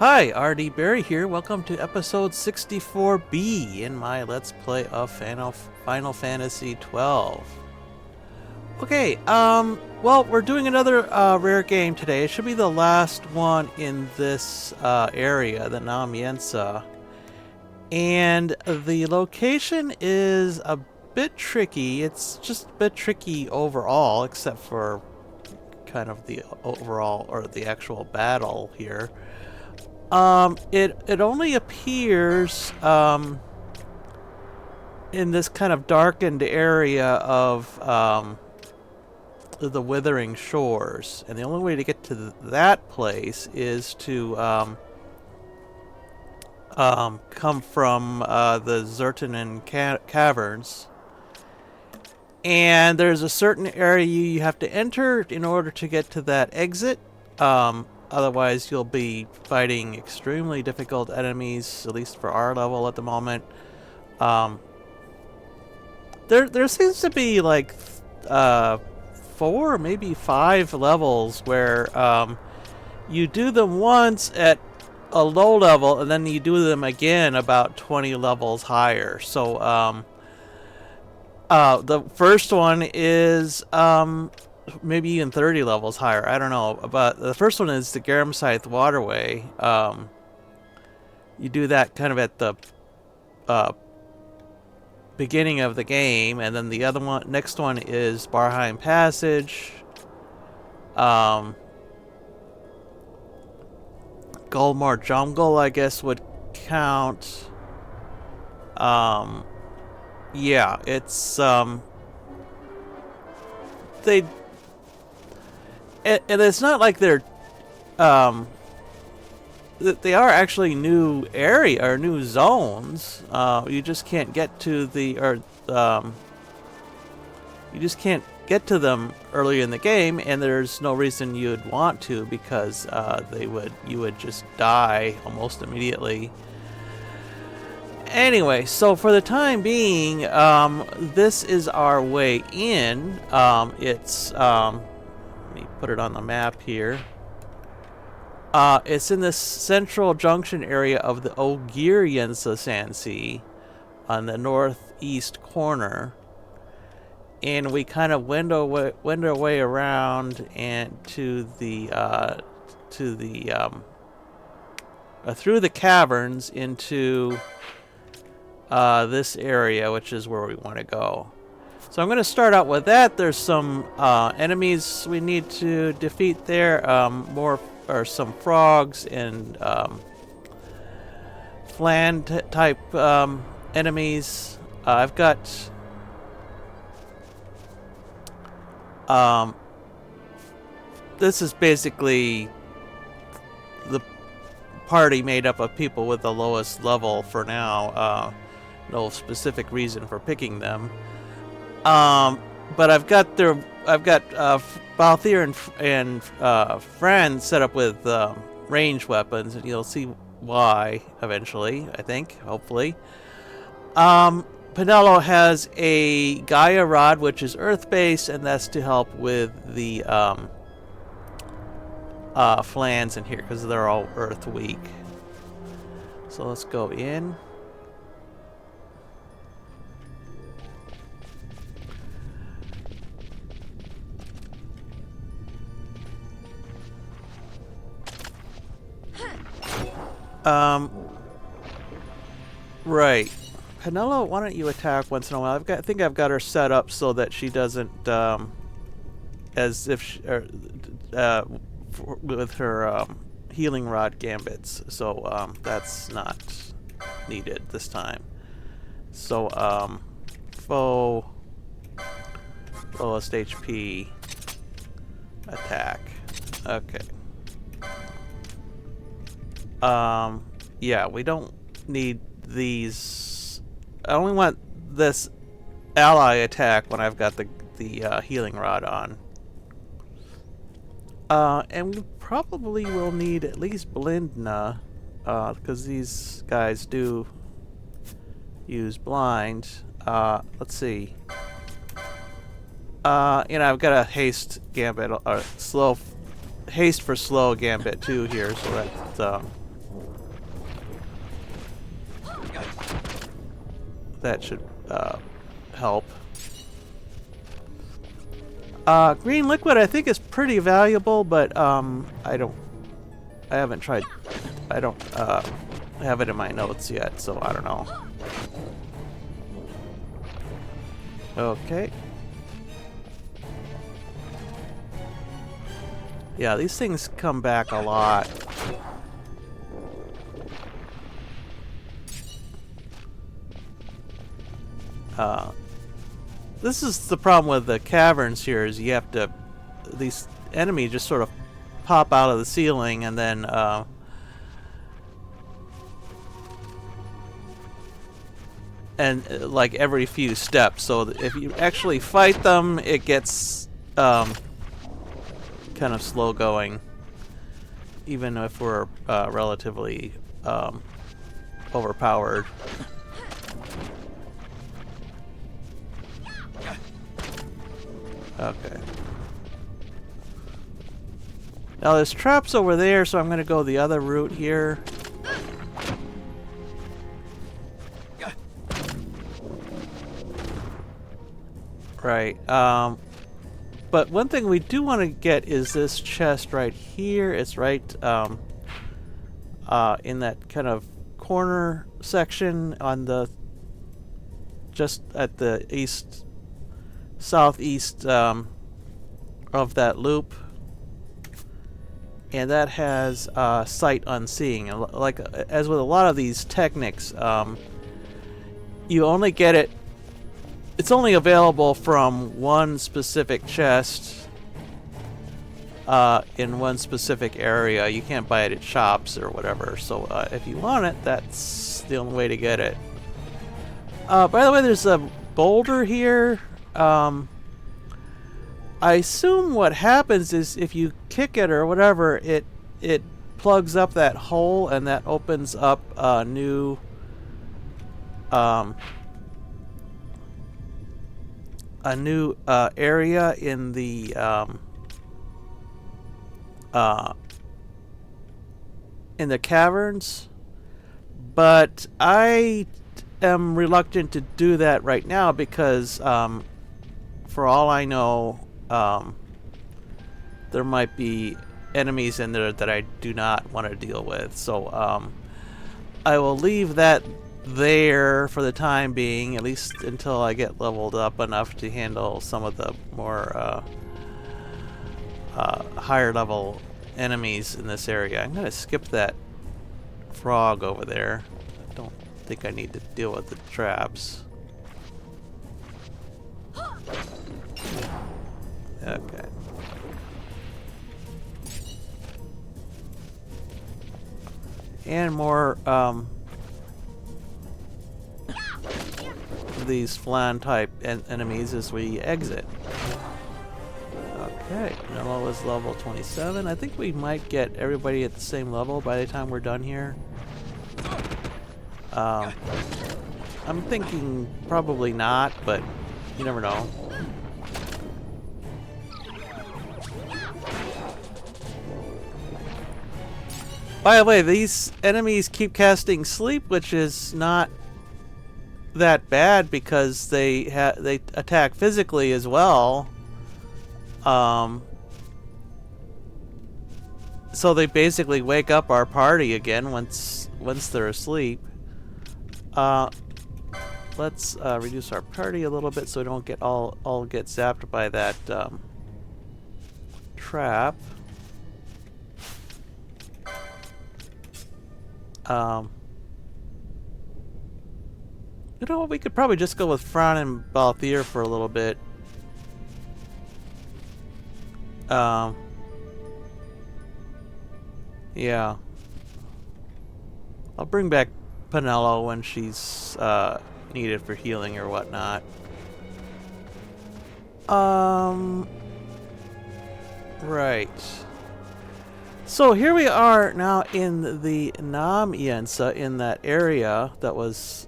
Hi, RD Barry here. Welcome to episode 64B in my Let's Play of Final Fantasy XII. Okay, well, we're doing another rare game today. It should be the last one in this area, the Nam-Yensa. And the location is a bit tricky. It's just a bit tricky overall, except for kind of the overall, or the actual battle here. It only appears in this kind of darkened area of the Withering Shores, and the only way to get to that place is to come from the Zertanen caverns. And there's a certain area you have to enter in order to get to that exit. Otherwise, you'll be fighting extremely difficult enemies, at least for our level at the moment. There seems to be like 4, maybe 5 levels where you do them once at a low level, and then you do them again about 20 levels higher. So the first one is maybe even 30 levels higher. I don't know. But the first one is the Garamscythe Waterway. You do that kind of at the beginning of the game, and then the other one, next one, is Barheim Passage. Gulmore Jungle, I guess, would count. Yeah, it's they. And it's not like they're, they are actually new area or new zones. You just can't get to the, you just can't get to them early in the game, and there's no reason you'd want to, because you would just die almost immediately. Anyway, so for the time being, this is our way in. It's let me put it on the map here. It's in this central junction area of the Nam-Yensa sandsea on the northeast corner, and we kind of wend our way around and through the caverns into this area, which is where we want to go. So I'm going to start out with that. There's some enemies we need to defeat there. Some frogs and flan type enemies. I've got this is basically the party made up of people with the lowest level for now. No specific reason for picking them. But I've got Balthier and Friend set up with range weapons, and you'll see why eventually, I think, hopefully. Penelo has a Gaia Rod, which is Earth-based, and that's to help with the flans in here, because they're all Earth weak. So let's go in. Right. Penelo, why don't you attack once in a while? I think I've got her set up so that she doesn't, as if she, with her healing rod gambits. So that's not needed this time. So foe lowest HP attack. Okay. Yeah, we don't need these. I only want this ally attack when I've got the healing rod on. And we probably will need at least Blindna, because these guys do use blind. Let's see. I've got a haste gambit, or haste for slow gambit too here, so that's that should help. Green liquid I think is pretty valuable, but I haven't tried. I don't have it in my notes yet, so I don't know. Okay. Yeah, these things come back a lot. This is the problem with the caverns here, is you have to... These enemies just sort of pop out of the ceiling and then... like every few steps, so that if you actually fight them, it gets kind of slow going, even if we're relatively overpowered. Okay. Now there's traps over there, so I'm going to go the other route here. Right. But one thing we do want to get is this chest right here. It's right in that kind of corner section on the just at the southeast of that loop, and that has sight unseeing. And like as with a lot of these techniques, you only get it. It's only available from one specific chest in one specific area. You can't buy it at shops or whatever. So if you want it, that's the only way to get it. By the way, there's a boulder here. I assume what happens is if you kick it or whatever, it plugs up that hole, and that opens up a new area in the caverns, but I am reluctant to do that right now because for all I know, there might be enemies in there that I do not want to deal with, so I will leave that there for the time being, at least until I get leveled up enough to handle some of the more higher level enemies in this area. I'm going to skip that frog over there. I don't think I need to deal with the traps. Okay. And more these Vaan type enemies as we exit. Okay, Mello is level 27. I think we might get everybody at the same level by the time we're done here. I'm thinking probably not, but you never know. By the way, these enemies keep casting sleep, which is not that bad because they attack physically as well. So they basically wake up our party again once they're asleep. Let's reduce our party a little bit so we don't get all get zapped by that trap. You know what, we could probably just go with Vaan and Balthier for a little bit. Yeah. I'll bring back Penello when she's needed for healing or whatnot. Right. So here we are now in the Nam-Yensa, in that area that was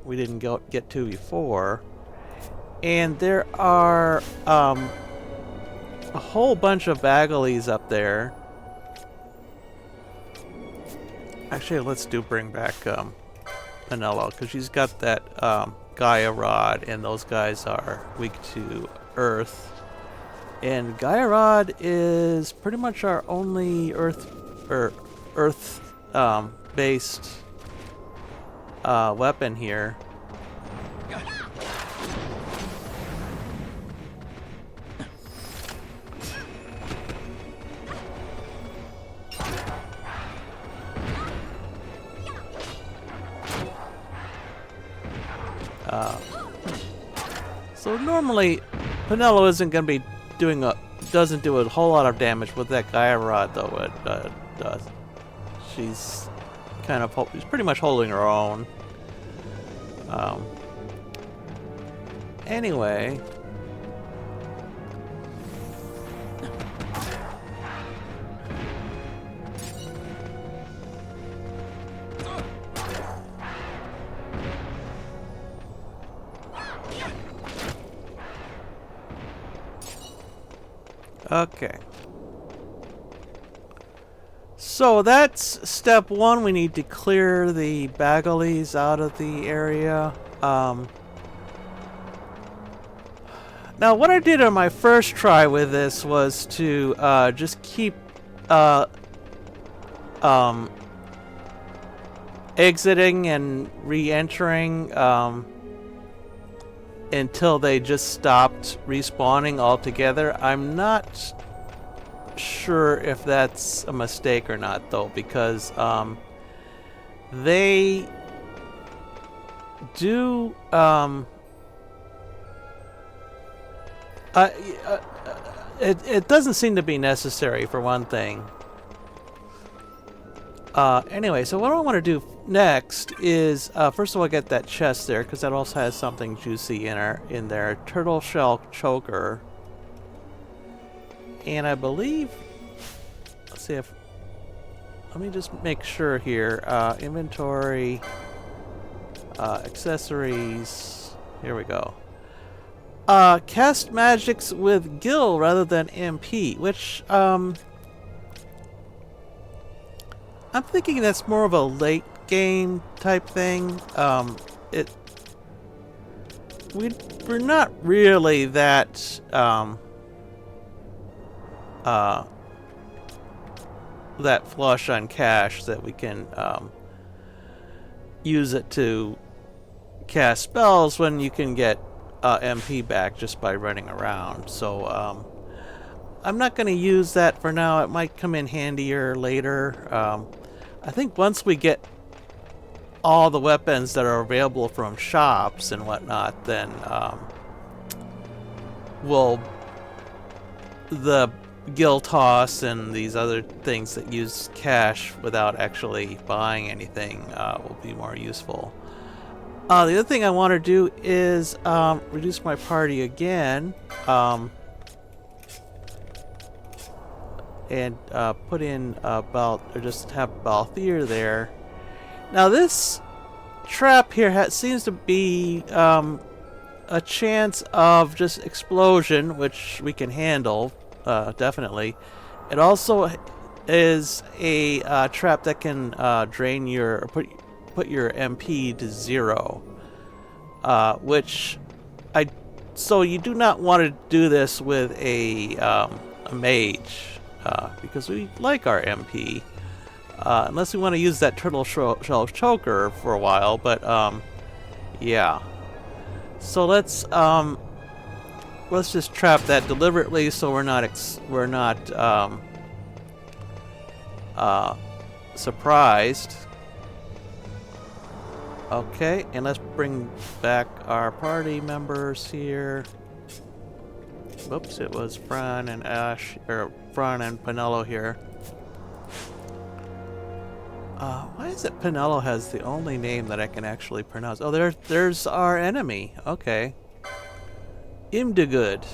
we didn't get to before, and there are a whole bunch of Bagalies up there. Actually, let's bring back Penello, because she's got that Gaia Rod, and those guys are weak to Earth. And Gaia Rod is pretty much our only Earth based weapon here. So normally, Penelo isn't going to be doesn't do a whole lot of damage with that Gaia Rod, though it does. She's she's pretty much holding her own. Anyway. Okay. So that's step one. We need to clear the Bagalies out of the area. Now, what I did on my first try with this was to just keep exiting and re-entering until they just stopped respawning altogether. I'm not sure if that's a mistake or not, though, because they do it doesn't seem to be necessary, for one thing. Anyway, so what I want to do next is first of all get that chest there, because that also has something juicy in there. Turtle shell choker. And I believe, let's see if, let me just make sure here. Inventory, accessories, here we go. Cast magics with Gil rather than MP, which, I'm thinking that's more of a late game type thing. We're not really that, that flush on cash that we can use it to cast spells when you can get MP back just by running around. So I'm not going to use that for now. It might come in handier later. I think once we get all the weapons that are available from shops and whatnot, then the Gil Toss and these other things that use cash without actually buying anything will be more useful. The other thing I want to do is reduce my party again and put in or just have Balthier there. Now this trap here seems to be a chance of just explosion, which we can handle. Definitely. It also is a trap that can drain your, or put your MP to 0, which so you do not want to do this with a mage, because we like our MP, unless we want to use that turtle shell choker for a while. But yeah. So let's just trap that deliberately, so we're not surprised. Okay, and let's bring back our party members here. Whoops, it was Fran and Fran and Penelo here. Why is it Penelo has the only name that I can actually pronounce? Oh, there's our enemy. Okay. Imdugud.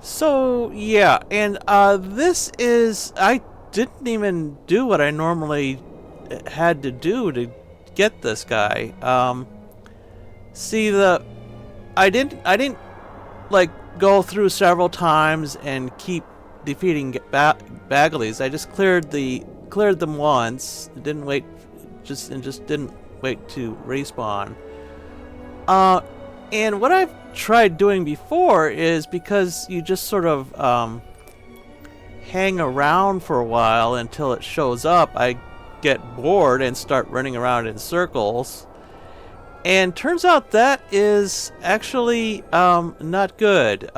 So, yeah, and this is, I didn't even do what I normally had to do to get this guy. See, I didn't like go through several times and keep defeating Bagalies. I just cleared them once. Didn't wait, just didn't wait to respawn. And what I've tried doing before is, because you just sort of hang around for a while until it shows up, I get bored and start running around in circles. And turns out that is actually not good.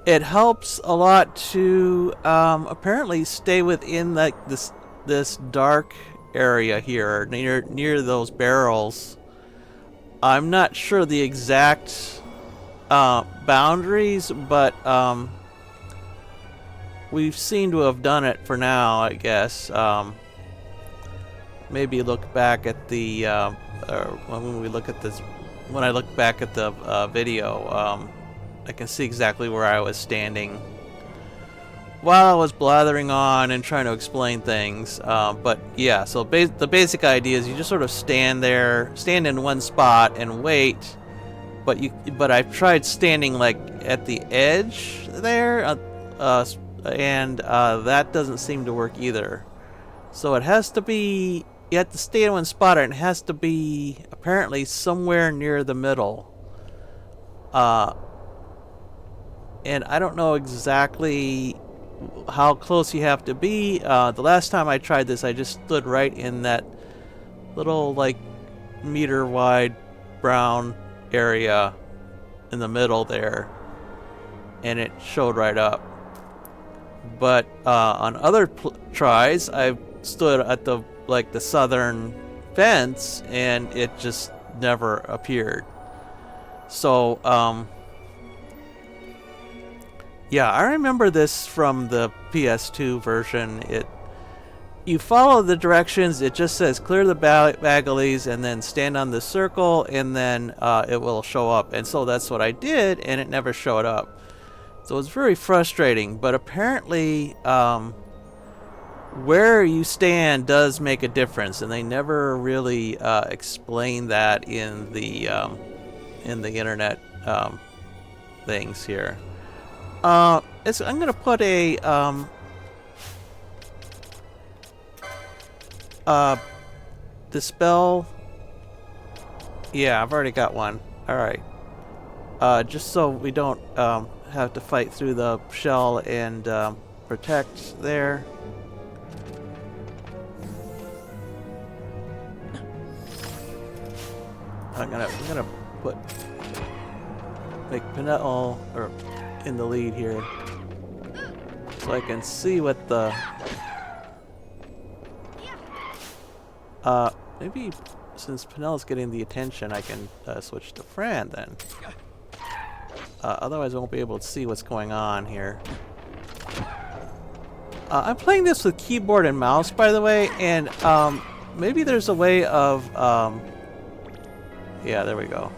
It helps a lot to apparently stay within like this dark area here near those barrels. I'm not sure the exact boundaries, but we seem to have done it for now, I guess. Maybe look back at the when I look back at the video, I can see exactly where I was standing while I was blathering on and trying to explain things. But yeah, so the basic idea is you just sort of stand in one spot and wait. But I've tried standing like at the edge there, and that doesn't seem to work either. So it has to be, you have to stay in one spot, and it has to be apparently somewhere near the middle. And I don't know exactly how close you have to be. The last time I tried this, I just stood right in that little like meter wide brown area in the middle there, and it showed right up. But on other tries, I stood at the southern fence, and it just never appeared. So yeah, I remember this from the PS2 version. You follow the directions. It just says clear the bagalies and then stand on the circle, and then it will show up. And so that's what I did, and it never showed up. So it's very frustrating. But apparently, where you stand does make a difference, and they never really explain that in the internet things here. I'm gonna put a dispel. Yeah, I've already got one. All right. Just so we don't have to fight through the shell and protect there. I'm gonna make Pinel in the lead here, so I can see what the maybe since Pinel's getting the attention, I can switch to Fran then. Otherwise I won't be able to see what's going on here. I'm playing this with keyboard and mouse, by the way, and maybe there's a way of yeah, there we go.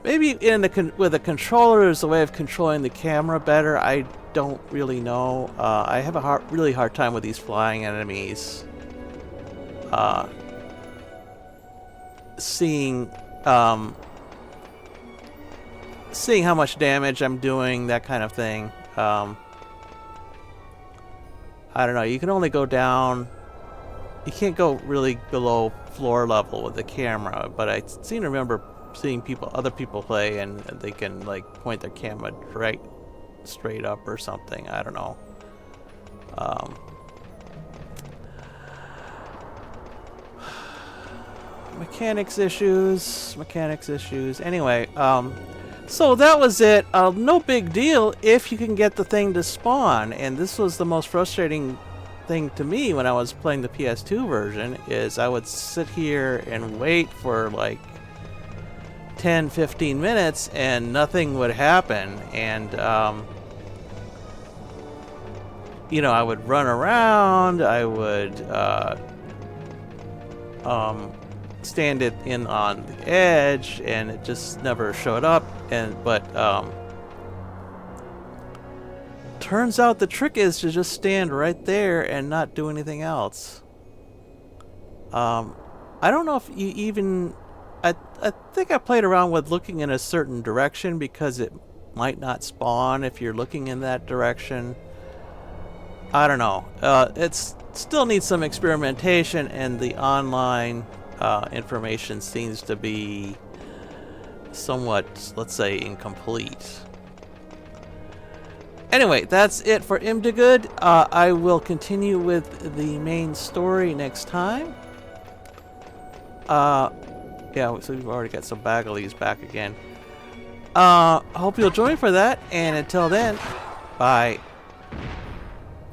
Maybe with a controller there's a way of controlling the camera better. I don't really know. I have a really hard time with these flying enemies. Seeing how much damage I'm doing, that kind of thing. I don't know. You can only go down. You can't go really below floor level with the camera. But I seem to remember seeing other people play, and they can like point their camera right straight up or something. I don't know. Mechanics issues. Anyway, so that was it. No big deal if you can get the thing to spawn. And this was the most frustrating thing to me when I was playing the PS2 version, is I would sit here and wait for like 10-15 minutes and nothing would happen. And you know, I would run around, I would stand it in on the edge, and it just never showed up. But turns out the trick is to just stand right there and not do anything else. I don't know if you even... I think I played around with looking in a certain direction, because it might not spawn if you're looking in that direction. I don't know. It still needs some experimentation, and the online information seems to be somewhat, let's say, incomplete. Anyway, that's it for Imdugud. I will continue with the main story next time. Yeah, so we've already got some Bagalies back again. I hope you'll join for that, and until then, bye.